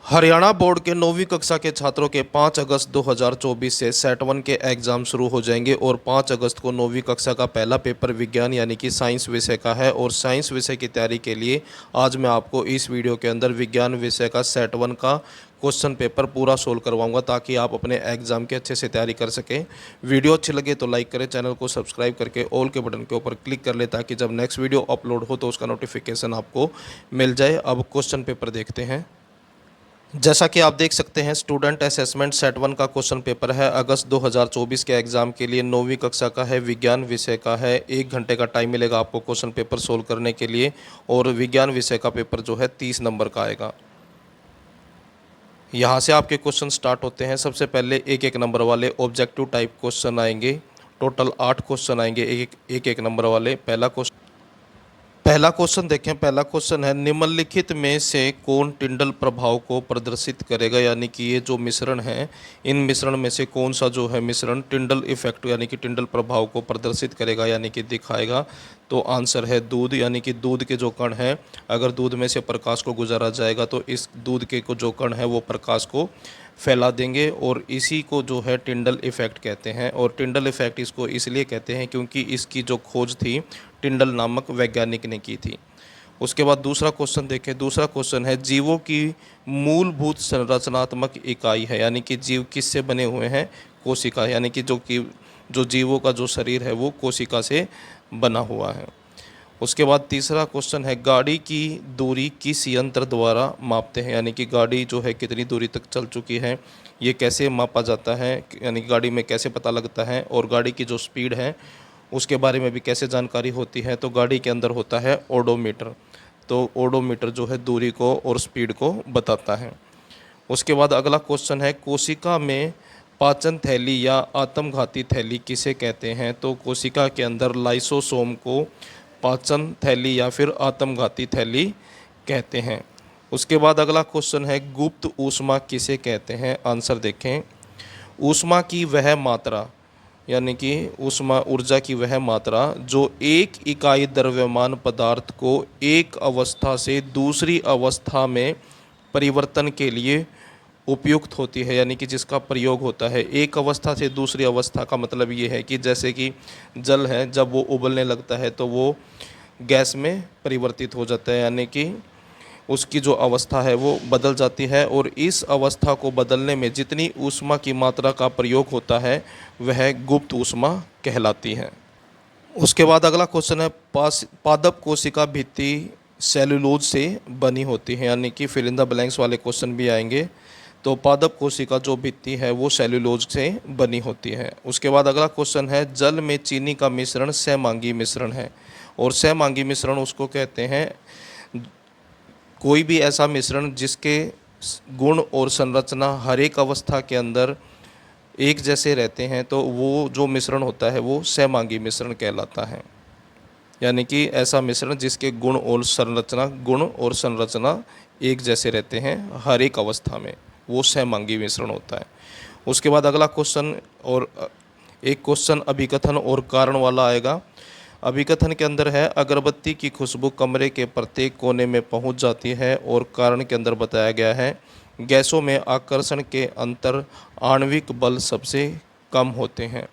Haryana board के 9वीं कक्षा के छात्रों के 5 अगस्त 2024 से सेट 1 के एग्ज़ाम शुरू हो जाएंगे और 5 अगस्त को 9वीं कक्षा का पहला पेपर विज्ञान यानी कि साइंस विषय का है। और साइंस विषय की तैयारी के लिए आज मैं आपको इस वीडियो के अंदर विज्ञान विषय का सेट 1 का क्वेश्चन पेपर पूरा सोल्व करवाऊंगा ताकि आप अपने एग्ज़ाम की अच्छे से तैयारी कर सकें। वीडियो अच्छी लगे तो लाइक करें, चैनल को सब्सक्राइब करके ऑल के बटन के ऊपर क्लिक कर ले ताकि जब नेक्स्ट वीडियो अपलोड हो तो उसका नोटिफिकेशन आपको मिल जाए। अब क्वेश्चन पेपर देखते हैं। जैसा कि आप देख सकते हैं, स्टूडेंट असेसमेंट सेट 1 का क्वेश्चन पेपर है। अगस्त 2024 के एग्ज़ाम के लिए 9वीं कक्षा का है, विज्ञान विषय का है। 1 घंटे का टाइम मिलेगा आपको क्वेश्चन पेपर सोल्व करने के लिए। और विज्ञान विषय का पेपर जो है 30 नंबर का आएगा। यहाँ से आपके क्वेश्चन स्टार्ट होते हैं। सबसे पहले एक नंबर वाले ऑब्जेक्टिव टाइप क्वेश्चन आएंगे। टोटल 8 क्वेश्चन आएंगे एक नंबर वाले। पहला क्वेश्चन देखें। पहला क्वेश्चन है, निम्नलिखित में से कौन टिंडल प्रभाव को प्रदर्शित करेगा, यानी कि ये जो मिश्रण है, इन मिश्रण में से कौन सा जो है मिश्रण टिंडल इफेक्ट यानी कि टिंडल प्रभाव को प्रदर्शित करेगा यानी कि दिखाएगा। तो आंसर है दूध, यानी कि दूध के जो कण हैं, अगर दूध में से प्रकाश को गुजारा जाएगा तो इस दूध के जो कण है वो प्रकाश को फैला देंगे और इसी को जो है टिंडल इफ़ेक्ट कहते हैं। और टिंडल इफ़ेक्ट इसको इसलिए कहते हैं क्योंकि इसकी जो खोज थी टिंडल नामक वैज्ञानिक ने की थी। उसके बाद दूसरा क्वेश्चन देखें। दूसरा क्वेश्चन है, जीवों की मूलभूत संरचनात्मक इकाई है, यानी कि जीव किससे बने हुए हैं? कोशिका, यानी कि जो जीवों का जो शरीर है वो कोशिका से बना हुआ है। उसके बाद तीसरा क्वेश्चन है, गाड़ी की दूरी किस यंत्र द्वारा मापते हैं, यानी कि गाड़ी जो है कितनी दूरी तक चल चुकी है, ये कैसे मापा जाता है, यानी गाड़ी में कैसे पता लगता है। और गाड़ी की जो स्पीड है उसके बारे में भी कैसे जानकारी होती है, तो गाड़ी के अंदर होता है ओडोमीटर। तो ओडोमीटर जो है दूरी को और स्पीड को बताता है। उसके बाद अगला क्वेश्चन है, कोशिका में पाचन थैली या आत्मघाती थैली किसे कहते हैं? तो कोशिका के अंदर लाइसोसोम को पाचन थैली या फिर आत्मघाती थैली कहते हैं। उसके बाद अगला क्वेश्चन है, गुप्त ऊष्मा किसे कहते हैं? आंसर देखें। ऊष्मा की वह मात्रा, यानी कि ऊष्मा ऊर्जा की वह मात्रा जो एक इकाई द्रव्यमान पदार्थ को एक अवस्था से दूसरी अवस्था में परिवर्तन के लिए उपयुक्त होती है, यानी कि जिसका प्रयोग होता है। एक अवस्था से दूसरी अवस्था का मतलब ये है कि जैसे कि जल है, जब वो उबलने लगता है तो वो गैस में परिवर्तित हो जाता है, यानी कि उसकी जो अवस्था है वो बदल जाती है। और इस अवस्था को बदलने में जितनी ऊष्मा की मात्रा का प्रयोग होता है वह गुप्त ऊष्मा कहलाती है। उसके बाद अगला क्वेश्चन है, पादप कोशिका भित्ति सेलुलोज से बनी होती है, यानी कि फिल इन द ब्लैंक्स वाले क्वेश्चन भी आएंगे। तो पादप कोशिका जो भित्ति है वो सेलुलोज से बनी होती है। उसके बाद अगला क्वेश्चन है, जल में चीनी का मिश्रण सहमांगी मिश्रण है। और सहमांगी मिश्रण उसको कहते हैं कोई भी ऐसा मिश्रण जिसके गुण और संरचना हर एक अवस्था के अंदर एक जैसे रहते हैं, तो वो जो मिश्रण होता है वो सहमांगी मिश्रण कहलाता है। यानी कि ऐसा मिश्रण जिसके गुण और संरचना एक जैसे रहते हैं हर एक अवस्था में, वो सहमांगी मिश्रण होता है। उसके बाद अगला क्वेश्चन, और एक क्वेश्चन अभिकथन और कारण वाला आएगा। अभिकथन के अंदर है, अगरबत्ती की खुशबू कमरे के प्रत्येक कोने में पहुंच जाती है। और कारण के अंदर बताया गया है, गैसों में आकर्षण के अंतर आणविक बल सबसे कम होते हैं।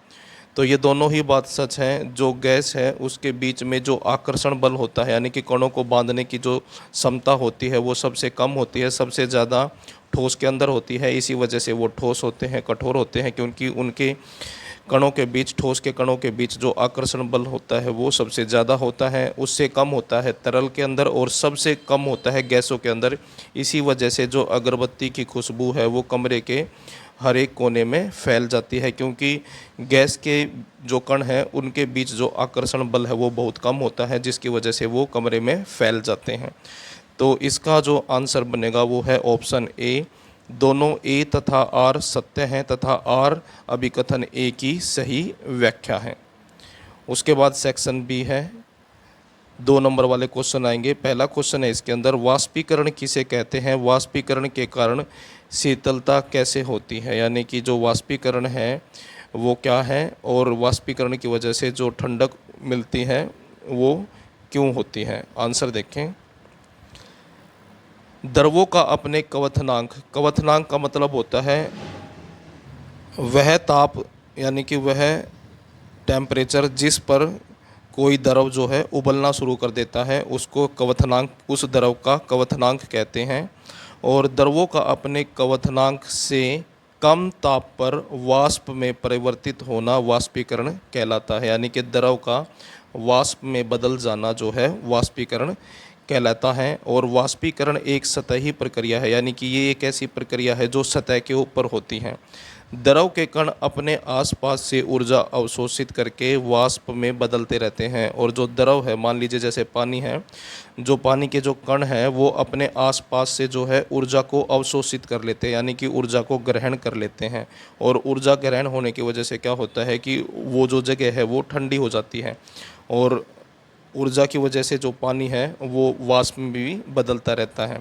तो ये दोनों ही बात सच है। जो गैस है उसके बीच में जो आकर्षण बल होता है, यानी कि कणों को बांधने की जो क्षमता होती है वो सबसे कम होती है, सबसे ज़्यादा ठोस के अंदर होती है। इसी वजह से वो ठोस होते हैं, कठोर होते हैं, क्योंकि उनके कणों के बीच, ठोस के कणों के बीच जो आकर्षण बल होता है वो सबसे ज़्यादा होता है। उससे कम होता है तरल के अंदर और सबसे कम होता है गैसों के अंदर। इसी वजह से जो अगरबत्ती की खुशबू है वो कमरे के हर एक कोने में फैल जाती है, क्योंकि गैस के जो कण हैं उनके बीच जो आकर्षण बल है वो बहुत कम होता है, जिसकी वजह से वो कमरे में फैल जाते हैं। तो इसका जो आंसर बनेगा वो है ऑप्शन ए। दोनों ए तथा आर सत्य हैं तथा आर अभिकथन ए की सही व्याख्या है। उसके बाद सेक्शन बी है, 2 नंबर वाले क्वेश्चन आएंगे। पहला क्वेश्चन है इसके अंदर, वाष्पीकरण किसे कहते हैं? वाष्पीकरण के कारण शीतलता कैसे होती है, यानी कि जो वाष्पीकरण है वो क्या है और वाष्पीकरण की वजह से जो ठंडक मिलती है वो क्यों होती है। आंसर देखें। द्रवों का अपने क्वथनांक, क्वथनांक का मतलब होता है वह ताप यानी कि वह टेम्परेचर जिस पर कोई द्रव जो है उबलना शुरू कर देता है, उसको क्वथनांक, उस द्रव का क्वथनांक कहते हैं। और द्रवों का अपने क्वथनांक से कम ताप पर वाष्प में परिवर्तित होना वाष्पीकरण कहलाता है। यानी कि द्रव का वाष्प में बदल जाना जो है वाष्पीकरण कहलाता है। और वाष्पीकरण एक सतही प्रक्रिया है, यानी कि ये एक ऐसी प्रक्रिया है जो सतह के ऊपर होती है। द्रव के कण अपने आसपास से ऊर्जा अवशोषित करके वाष्प में बदलते रहते हैं। और जो द्रव है, मान लीजिए जैसे पानी है, जो पानी के जो कण हैं वो अपने आसपास से जो है ऊर्जा को अवशोषित कर लेते हैं, यानी कि ऊर्जा को ग्रहण कर लेते हैं। और ऊर्जा ग्रहण होने की वजह से क्या होता है कि वो जो जगह है वो ठंडी हो जाती है। और ऊर्जा की वजह से जो पानी है वो वाष्प में भी बदलता रहता है।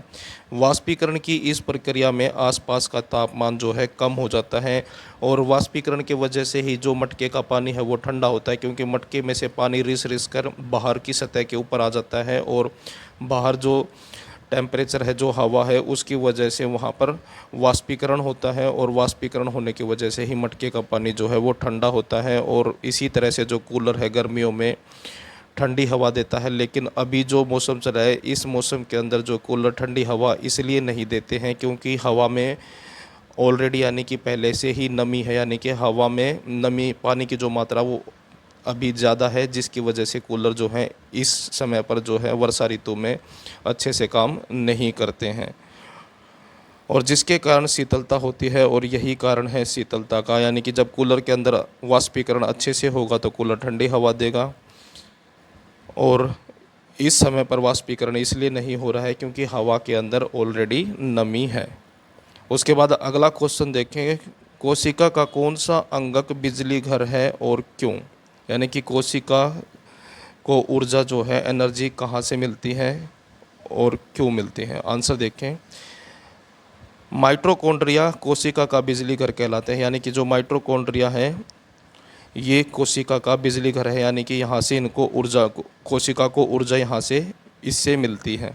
वाष्पीकरण की इस प्रक्रिया में आसपास का तापमान जो है कम हो जाता है। और वाष्पीकरण की वजह से ही जो मटके का पानी है वो ठंडा होता है, क्योंकि मटके में से पानी रिस रिस कर बाहर की सतह के ऊपर आ जाता है। और बाहर जो टेम्परेचर है, जो हवा है, उसकी वजह से वहाँ पर वाष्पीकरण होता है। और वाष्पीकरण होने की वजह से ही मटके का पानी जो है वो ठंडा होता है। और इसी तरह से जो कूलर है गर्मियों में ठंडी हवा देता है, लेकिन अभी जो मौसम चल रहा है इस मौसम के अंदर जो कूलर ठंडी हवा इसलिए नहीं देते हैं क्योंकि हवा में ऑलरेडी यानी कि पहले से ही नमी है, यानी कि हवा में नमी, पानी की जो मात्रा वो अभी ज़्यादा है, जिसकी वजह से कूलर जो है इस समय पर जो है वर्षा ऋतु में अच्छे से काम नहीं करते हैं। और जिसके कारण शीतलता होती है। और यही कारण है शीतलता का, यानी कि जब कूलर के अंदर वाष्पीकरण अच्छे से होगा तो कूलर ठंडी हवा देगा। और इस समय पर वाष्पीकरण इसलिए नहीं हो रहा है क्योंकि हवा के अंदर ऑलरेडी नमी है। उसके बाद अगला क्वेश्चन देखेंगे, कोशिका का कौन सा अंगक बिजली घर है और क्यों? यानी कि कोशिका को ऊर्जा जो है, एनर्जी कहाँ से मिलती है और क्यों मिलती है? आंसर देखें, माइटोकॉन्ड्रिया कोशिका का बिजली घर कहलाते हैं। यानी कि जो माइटोकॉन्ड्रिया है ये कोशिका का बिजली घर है, यानी कि यहाँ से इनको ऊर्जा, कोशिका को ऊर्जा यहाँ से इससे मिलती है।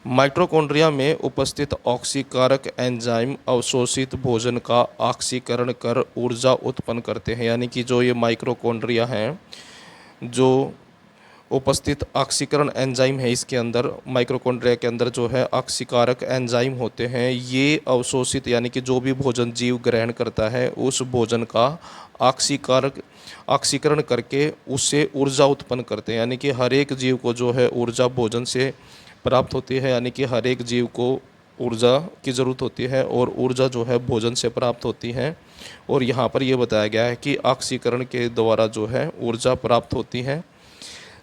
माइटोकॉन्ड्रिया में उपस्थित ऑक्सीकारक एंजाइम अवशोषित भोजन का ऑक्सीकरण कर ऊर्जा उत्पन्न करते हैं। यानी कि जो ये माइटोकॉन्ड्रिया हैं, जो उपस्थित ऑक्सीकरण एंजाइम है इसके अंदर, माइटोकॉन्ड्रिया के अंदर जो है ऑक्सीकारक एंजाइम होते हैं, ये अवशोषित यानी कि जो भी भोजन जीव ग्रहण करता है उस भोजन का ऑक्सीकरण करके उससे ऊर्जा उत्पन्न करते हैं। यानी कि हर एक जीव को जो है ऊर्जा भोजन से प्राप्त होती है, यानी कि हर एक जीव को ऊर्जा की ज़रूरत होती है और ऊर्जा जो है भोजन से प्राप्त होती है। और यहाँ पर यह बताया गया है कि ऑक्सीकरण के द्वारा जो है ऊर्जा प्राप्त होती है,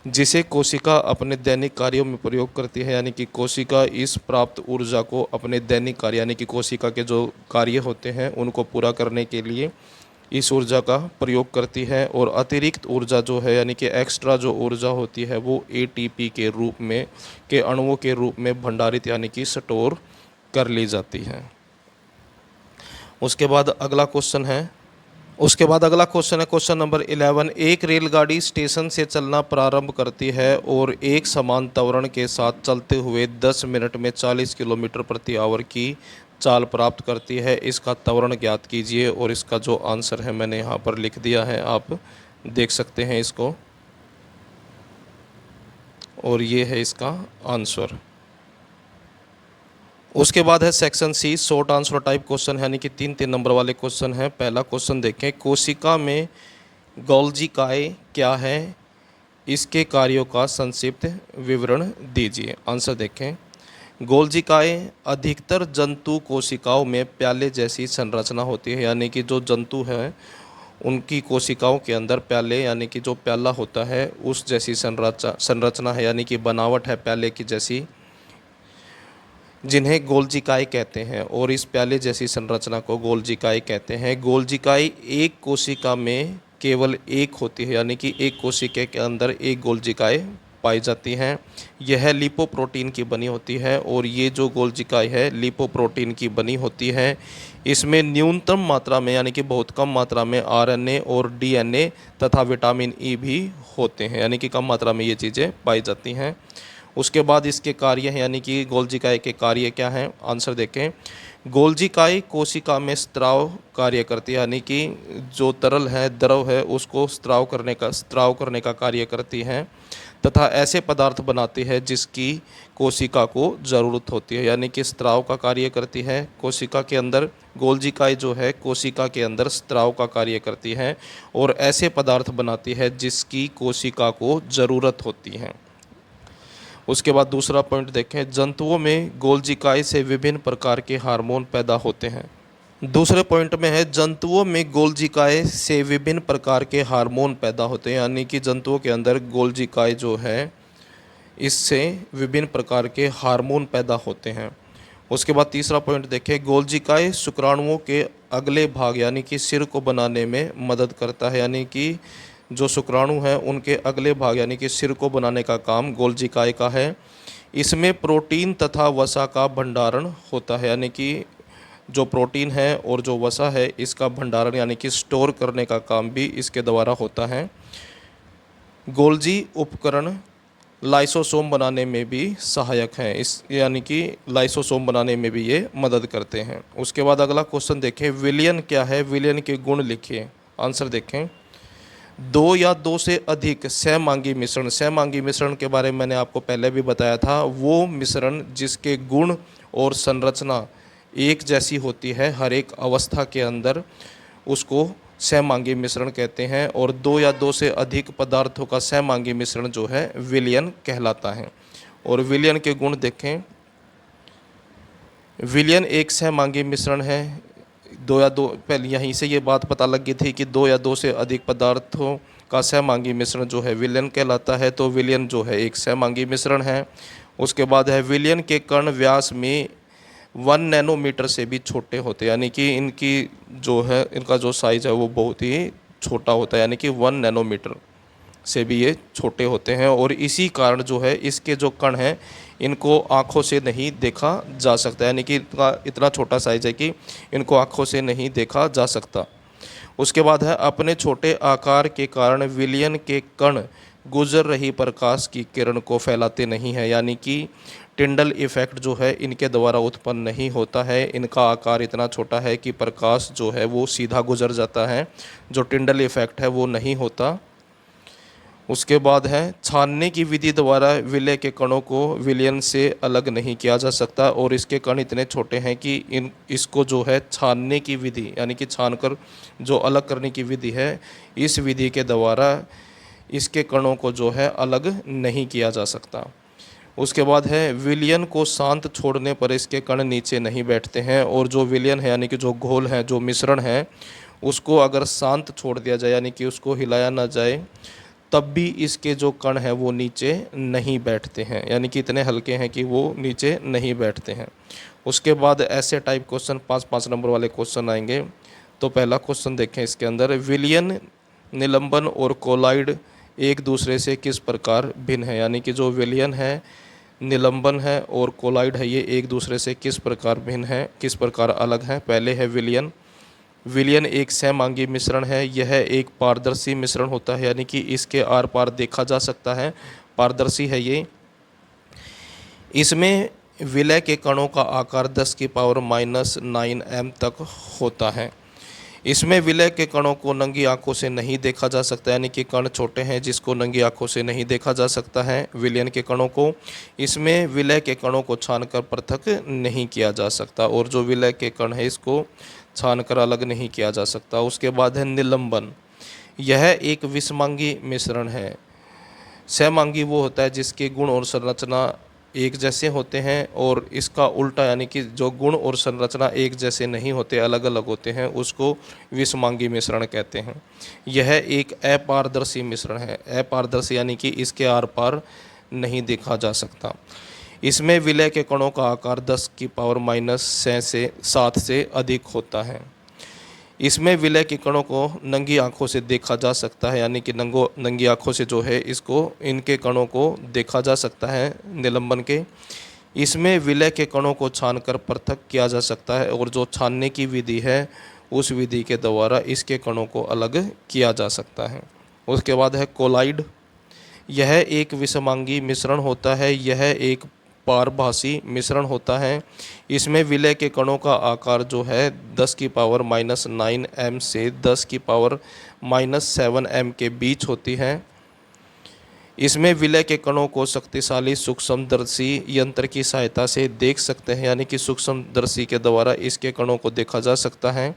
जिसे कोशिका अपने दैनिक कार्यों में प्रयोग करती है। यानी कि कोशिका इस प्राप्त ऊर्जा को अपने दैनिक कार्य, यानी कि कोशिका के जो कार्य होते हैं उनको पूरा करने के लिए इस ऊर्जा का प्रयोग करती है। और अतिरिक्त ऊर्जा जो है, यानी कि एक्स्ट्रा जो ऊर्जा होती है वो एटीपी के रूप में, के अणुओं के रूप में भंडारित यानी कि स्टोर कर ली जाती है। उसके बाद अगला क्वेश्चन है क्वेश्चन नंबर 11। एक रेलगाड़ी स्टेशन से चलना प्रारंभ करती है और एक समान त्वरण के साथ चलते हुए 10 मिनट में 40 किलोमीटर प्रति आवर की चाल प्राप्त करती है। इसका त्वरण ज्ञात कीजिए। और इसका जो आंसर है मैंने यहाँ पर लिख दिया है, आप देख सकते हैं इसको। और ये है इसका आंसर। उसके बाद है section C, short answer type question, यानी कि 3-3 नंबर वाले क्वेश्चन हैं। पहला क्वेश्चन देखें, कोशिका में गोल्जी काय क्या है, इसके कार्यों का संक्षिप्त विवरण दीजिए। आंसर देखें, गोल्जी काय अधिकतर जंतु कोशिकाओं में प्याले जैसी संरचना होती है। यानी कि जो जंतु हैं उनकी कोशिकाओं के अंदर प्याले, यानी कि जो प्याला होता है उस जैसी संरचना है, यानी कि बनावट है प्याले की जैसी, जिन्हें गोल्जिकाई कहते हैं। और इस प्याले जैसी संरचना को गोल्जिकाई कहते हैं। गोल्जिकाई एक कोशिका में केवल एक होती है, यानी कि एक कोशिका के अंदर एक गोल्जिकाई पाई जाती हैं। यह लिपोप्रोटीन की बनी होती है। और ये जो गोल्जिकाई है लिपोप्रोटीन की बनी होती है। इसमें न्यूनतम मात्रा में, यानी कि बहुत कम मात्रा में आरएनए और डीएनए तथा विटामिन ई भी होते हैं, यानी कि कम मात्रा में ये चीज़ें पाई जाती हैं। उसके बाद इसके कार्य हैं, यानी कि गोल्जिकाए के कार्य क्या हैं, आंसर देखें। गोल्जिकाए कोशिका में स्त्राव कार्य करती है, यानी कि जो तरल है, द्रव है, उसको स्त्राव करने का कार्य करती हैं तथा ऐसे पदार्थ बनाती है जिसकी कोशिका को ज़रूरत होती है, यानी कि स्त्राव का कार्य करती है कोशिका के अंदर। गोल्जिकाए जो है कोशिका के अंदर स्त्राव का कार्य करती है और ऐसे पदार्थ बनाती है जिसकी कोशिका को ज़रूरत होती है। उसके बाद दूसरा पॉइंट देखें, जंतुओं में गोल्जिकाए से विभिन्न प्रकार के हार्मोन पैदा होते हैं। दूसरे पॉइंट में है, जंतुओं में गोल्जिकाए से विभिन्न प्रकार के हार्मोन पैदा होते हैं, यानी कि जंतुओं के अंदर गोल्जिकाए जो है इससे विभिन्न प्रकार के हार्मोन पैदा होते हैं। उसके बाद तीसरा पॉइंट देखें, गोल्जिकाए शुक्राणुओं के अगले भाग यानी कि सिर को बनाने में मदद करता है, यानी कि जो शुक्राणु हैं उनके अगले भाग यानी कि सिर को बनाने का काम गोल्जिकाए का है। इसमें प्रोटीन तथा वसा का भंडारण होता है, यानी कि जो प्रोटीन है और जो वसा है इसका भंडारण यानी कि स्टोर करने का काम भी इसके द्वारा होता है। गोल्जी उपकरण लाइसोसोम बनाने में भी सहायक हैं, इस यानी कि लाइसोसोम बनाने में भी ये मदद करते हैं। उसके बाद अगला क्वेश्चन देखें, विलयन क्या है, विलयन के गुण लिखिए। आंसर देखें, दो या दो से अधिक सहमांगी मिश्रण। सहमांगी मिश्रण के बारे में मैंने आपको पहले भी बताया था, वो मिश्रण जिसके गुण और संरचना एक जैसी होती है हर एक अवस्था के अंदर, उसको सहमांगी मिश्रण कहते हैं। और दो या दो से अधिक पदार्थों का सहमांगी मिश्रण जो है विलयन कहलाता है। और विलयन के गुण देखें, विलयन एक सहमांगी मिश्रण है। दो या दो, पहले यहीं से ये बात पता लग गई थी कि दो या दो से अधिक पदार्थों का सहमांगी मिश्रण जो है विलयन कहलाता है, तो विलयन जो है एक सहमांगी मिश्रण है। उसके बाद है, विलयन के कण व्यास में 1 नैनोमीटर से भी छोटे होते हैं, यानी कि इनकी जो है इनका जो साइज़ है वो बहुत ही छोटा होता है, यानी कि 1 नैनोमीटर से भी ये छोटे होते हैं। और इसी कारण जो है इसके जो कण हैं इनको आँखों से नहीं देखा जा सकता, यानी कि इतना छोटा साइज़ है कि इनको आँखों से नहीं देखा जा सकता। उसके बाद है, अपने छोटे आकार के कारण विलयन के कण गुजर रही प्रकाश की किरण को फैलाते नहीं है, यानी कि टिंडल इफ़ेक्ट जो है इनके द्वारा उत्पन्न नहीं होता है। इनका आकार इतना छोटा है कि प्रकाश जो है वो सीधा गुजर जाता है, जो टिंडल इफ़ेक्ट है वो नहीं होता। उसके बाद है, छानने की विधि द्वारा विलय के कणों को विलयन से अलग नहीं किया जा सकता, और इसके कण इतने छोटे हैं कि इसको जो है छानने की विधि यानी कि छानकर जो अलग करने की विधि है, इस विधि के द्वारा इसके कणों को जो है अलग नहीं किया जा सकता। उसके बाद है, विलयन को शांत छोड़ने पर इसके कण नीचे नहीं बैठते हैं, और जो विलयन है यानी कि जो घोल है, जो मिश्रण है, उसको अगर शांत छोड़ दिया जाए यानी कि उसको हिलाया ना जाए तब भी इसके जो कण हैं वो नीचे नहीं बैठते हैं, यानी कि इतने हल्के हैं कि वो नीचे नहीं बैठते हैं। उसके बाद ऐसे टाइप क्वेश्चन 5-5 नंबर वाले क्वेश्चन आएंगे। तो पहला क्वेश्चन देखें, इसके अंदर विलयन, निलंबन और कोलाइड एक दूसरे से किस प्रकार भिन्न है, यानी कि जो विलयन है, निलंबन है और कोलाइड है, ये एक दूसरे से किस प्रकार भिन्न है, किस प्रकार अलग है। पहले है विलयन। विलयन एक सहमांगी मिश्रण है, यह एक पारदर्शी मिश्रण होता है, यानी कि इसके आर पार देखा जा सकता है, पारदर्शी है ये। इसमें विलय के कणों का आकार 10⁻⁻9 m तक होता है। इसमें विलय के कणों को नंगी आंखों से नहीं देखा जा सकता, यानी कि कण छोटे हैं जिसको नंगी आंखों से नहीं देखा जा सकता है विलयन के कणों को। इसमें विलय के कणों को छानकर पृथक नहीं किया जा सकता, और जो विलय के कण है इसको छानकर अलग नहीं किया जा सकता। उसके बाद है निलंबन। यह एक विषमांगी मिश्रण है। सहमांगी वो होता है जिसके गुण और संरचना एक जैसे होते हैं, और इसका उल्टा यानी कि जो गुण और संरचना एक जैसे नहीं होते, अलग अलग होते हैं, उसको विषमांगी मिश्रण कहते हैं। यह एक अपारदर्शी मिश्रण है। अपारदर्शी यानी कि इसके आर पार नहीं देखा जा सकता। इसमें विलय के कणों का आकार 10⁻⁻6 से 7 से अधिक होता है। इसमें विलय के कणों को नंगी आंखों से देखा जा सकता है, यानी कि नंगी आंखों से जो है इसको इनके कणों को देखा जा सकता है निलंबन के। इसमें विलय के कणों को छानकर पृथक किया जा सकता है, और जो छानने की विधि है उस विधि के द्वारा इसके कणों को अलग किया जा सकता है। उसके बाद है कोलाइड। यह एक विषमांगी मिश्रण होता है। यह एक पारभासी मिश्रण होता है। इसमें विलय के कणों का आकार जो है 10⁻⁹ m से 10⁻⁷ m के बीच होती है। इसमें विलय के कणों को शक्तिशाली सूक्ष्मदर्शी यंत्र की सहायता से देख सकते हैं, यानी कि सूक्ष्मदर्शी के द्वारा इसके कणों को देखा जा सकता है।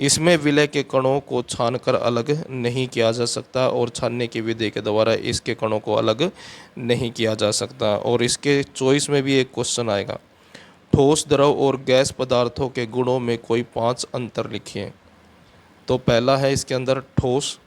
इसमें विलय के कणों को छानकर अलग नहीं किया जा सकता और छानने की विधि के द्वारा इसके कणों को अलग नहीं किया जा सकता। और इसके चॉइस में भी एक क्वेश्चन आएगा, ठोस द्रव और गैस पदार्थों के गुणों में कोई 5 अंतर लिखिए। तो पहला है इसके अंदर ठोस,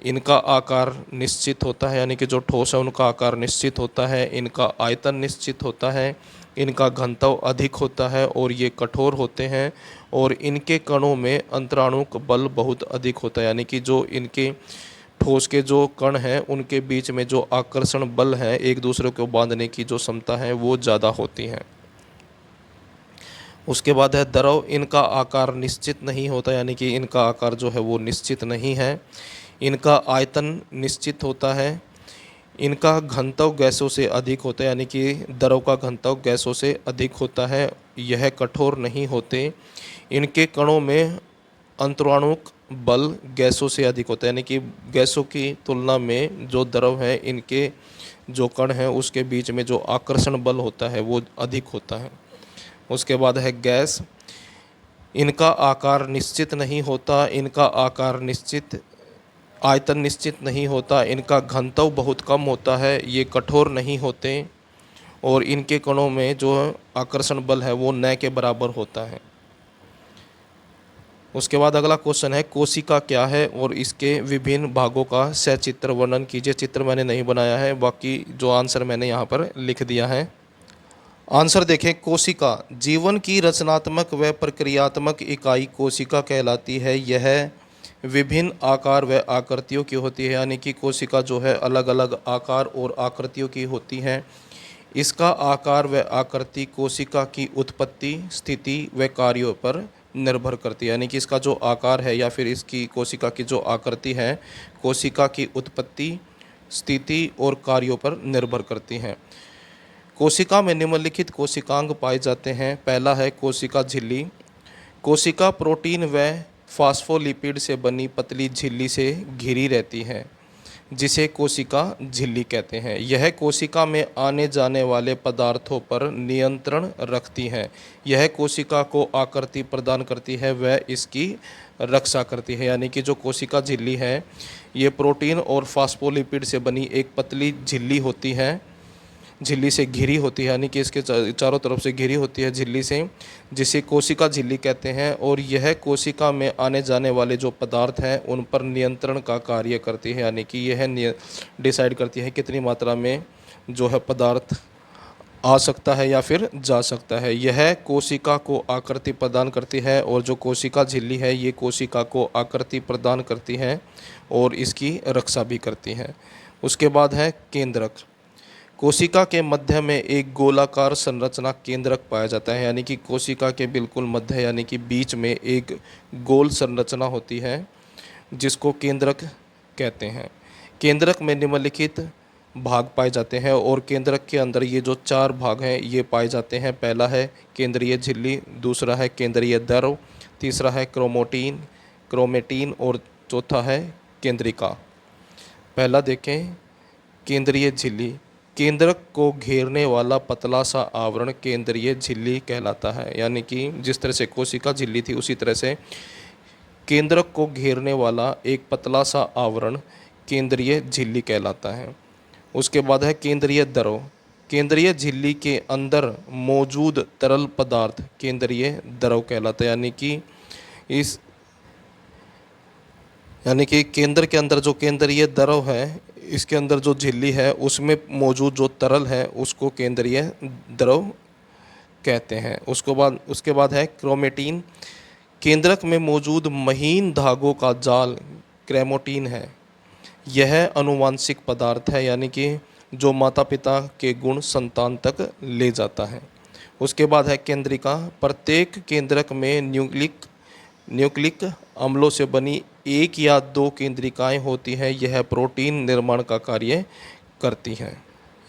इनका आकार निश्चित होता है, यानी कि जो ठोस है उनका आकार निश्चित होता है, इनका आयतन निश्चित होता है, इनका घनत्व अधिक होता है और ये कठोर होते हैं और इनके कणों में अंतराणुक बल बहुत अधिक होता है, यानी कि जो इनके ठोस के जो कण हैं उनके बीच में जो आकर्षण बल है, एक दूसरे को बांधने की जो क्षमता है वो ज़्यादा होती है। उसके बाद है द्रव, इनका आकार निश्चित नहीं होता, यानी कि इनका आकार जो है वो निश्चित नहीं है। इनका आयतन निश्चित होता है। इनका घनत्व गैसों से अधिक होता है, यानी कि द्रव का घनत्व गैसों से अधिक होता है। यह कठोर नहीं होते। इनके कणों में अंतराणुक बल गैसों से अधिक होता है, यानी कि गैसों की तुलना में जो द्रव है इनके जो कण हैं उसके बीच में जो आकर्षण बल होता है वो अधिक होता है। उसके बाद है गैस, इनका आकार निश्चित नहीं होता, इनका आकार निश्चित आयतन निश्चित नहीं होता, इनका घनत्व बहुत कम होता है, ये कठोर नहीं होते और इनके कणों में जो आकर्षण बल है वो न के बराबर होता है। उसके बाद अगला क्वेश्चन है, कोशिका क्या है और इसके विभिन्न भागों का सचित्र वर्णन कीजिए। चित्र मैंने नहीं बनाया है, बाकी जो आंसर मैंने यहाँ पर लिख दिया है। आंसर देखें, कोशिका जीवन की रचनात्मक व प्रक्रियात्मक इकाई कोशिका कहलाती है। यह विभिन्न आकार व आकृतियों की होती है, यानी कि कोशिका जो है अलग अलग आकार और आकृतियों की होती है। इसका आकार व आकृति कोशिका की उत्पत्ति, स्थिति व कार्यों पर निर्भर करती है, यानी कि इसका जो आकार है या फिर इसकी कोशिका की जो आकृति है कोशिका की उत्पत्ति, स्थिति और कार्यों पर निर्भर करती हैं। कोशिका में निम्नलिखित कोशिकांग पाए जाते हैं। पहला है कोशिका झिल्ली। कोशिका प्रोटीन व फास्फोलिपिड से बनी पतली झिल्ली से घिरी रहती है, जिसे कोशिका झिल्ली कहते हैं। यह कोशिका में आने जाने वाले पदार्थों पर नियंत्रण रखती है। यह कोशिका को आकृति प्रदान करती है व इसकी रक्षा करती है, यानी कि जो कोशिका झिल्ली है ये प्रोटीन और फास्फोलिपिड से बनी एक पतली झिल्ली होती है, झिल्ली से घिरी होती है, यानी कि इसके चारों तरफ से घिरी होती है झिल्ली से, जिसे कोशिका झिल्ली कहते हैं। और यह कोशिका में आने जाने वाले जो पदार्थ हैं उन पर नियंत्रण का कार्य करती है, यानी कि यह डिसाइड करती है कितनी मात्रा में जो है पदार्थ आ सकता है या फिर जा सकता है। यह कोशिका को आकृति प्रदान करती है और जो कोशिका झिल्ली है ये कोशिका को आकृति प्रदान करती है और इसकी रक्षा भी करती है। उसके बाद है केंद्रक। कोशिका के मध्य में एक गोलाकार संरचना केंद्रक पाया जाता है, यानी कि कोशिका के बिल्कुल मध्य यानी कि बीच में एक गोल संरचना होती है जिसको केंद्रक कहते हैं। केंद्रक में निम्नलिखित भाग पाए जाते हैं और केंद्रक के अंदर ये जो 4 भाग हैं ये पाए जाते हैं। पहला है केंद्रीय झिल्ली, दूसरा है केंद्रीय द्रव, तीसरा है क्रोमेटिन और चौथा है केंद्रिका। पहला देखें, केंद्रीय झिल्ली। केंद्रक को घेरने वाला पतला सा आवरण केंद्रीय झिल्ली कहलाता है, यानी कि जिस तरह से कोशिका झिल्ली थी उसी तरह से केंद्रक को घेरने वाला एक पतला सा आवरण केंद्रीय झिल्ली कहलाता है। उसके बाद है केंद्रीय द्रव। केंद्रीय झिल्ली के अंदर मौजूद तरल पदार्थ केंद्रीय द्रव कहलाता है, यानी कि केंद्र के अंदर जो केंद्रीय द्रव है इसके अंदर जो झिल्ली है उसमें मौजूद जो तरल है उसको केंद्रीय द्रव कहते हैं। उसके बाद है क्रोमेटिन। केंद्रक में मौजूद महीन धागों का जाल क्रोमेटिन है। यह अनुवांशिक पदार्थ है, यानी कि जो माता पिता के गुण संतान तक ले जाता है। उसके बाद है केंद्रिका। प्रत्येक केंद्रक में न्यूक्लिक अम्लों से बनी 1 या 2 केंद्रिकाएं होती हैं। यह प्रोटीन निर्माण का कार्य करती हैं।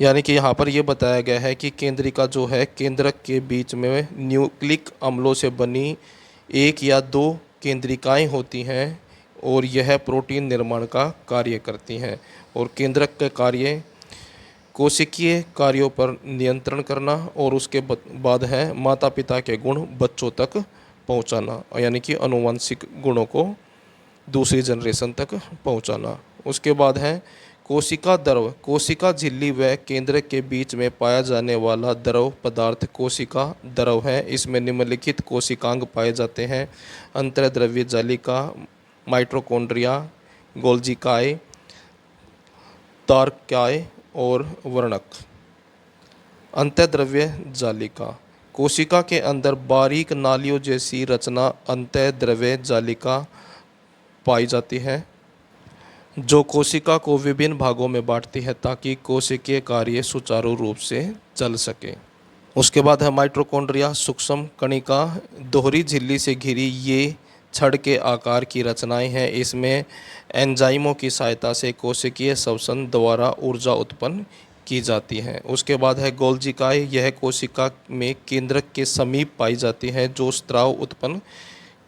यानी कि यहाँ पर ये बताया गया है कि केंद्रिका जो है, केंद्रक के बीच में न्यूक्लिक अम्लों से बनी एक या दो केंद्रिकाएं होती हैं और यह प्रोटीन निर्माण का कार्य करती हैं। और केंद्रक के कार्य कोशिकीय कार्यों पर नियंत्रण करना और उसके बाद है माता पिता के गुण बच्चों तक पहुंचाना, यानी कि आनुवंशिक गुणों को दूसरी जनरेशन तक पहुंचाना। उसके बाद है कोशिका द्रव। कोशिका झिल्ली व केंद्रक के बीच में पाया जाने वाला द्रव पदार्थ कोशिका द्रव है। इसमें निम्नलिखित कोशिकांग पाए जाते हैं: अंतर्द्रव्य जालिका, माइटोकॉन्ड्रिया, गोल्जिकाए, तारकाए और वर्णक। अंतःद्रव्य जालिका। कोशिका के अंदर बारीक नालियों जैसी रचना अंतःद्रव्य जालिका पाई जाती है, जो कोशिका को विभिन्न भागों में बांटती है ताकि कोशिकीय कार्य सुचारू रूप से चल सके। उसके बाद है माइटोकॉन्ड्रिया। सूक्ष्म कणिका दोहरी झिल्ली से घिरी ये छड़ के आकार की रचनाएं हैं। इसमें एंजाइमों की सहायता से कोशिकीय श्वसन द्वारा ऊर्जा उत्पन्न की जाती है। उसके बाद है गोल्जिकाए। यह कोशिका में केंद्रक के समीप पाई जाती है जो स्राव उत्पन्न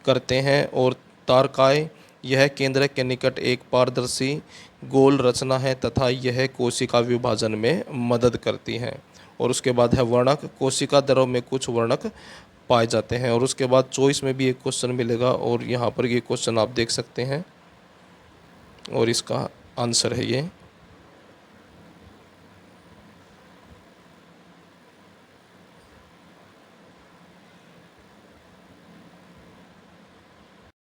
करते हैं। और तारकाए, यह केंद्रक के निकट एक पारदर्शी गोल रचना है तथा यह कोशिका विभाजन में मदद करती है। और उसके बाद है वर्णक। कोशिका द्रव में कुछ वर्णक पाए जाते हैं। और उसके बाद चॉइस में भी एक क्वेश्चन मिलेगा और यहाँ पर ये क्वेश्चन आप देख सकते हैं और इसका आंसर है ये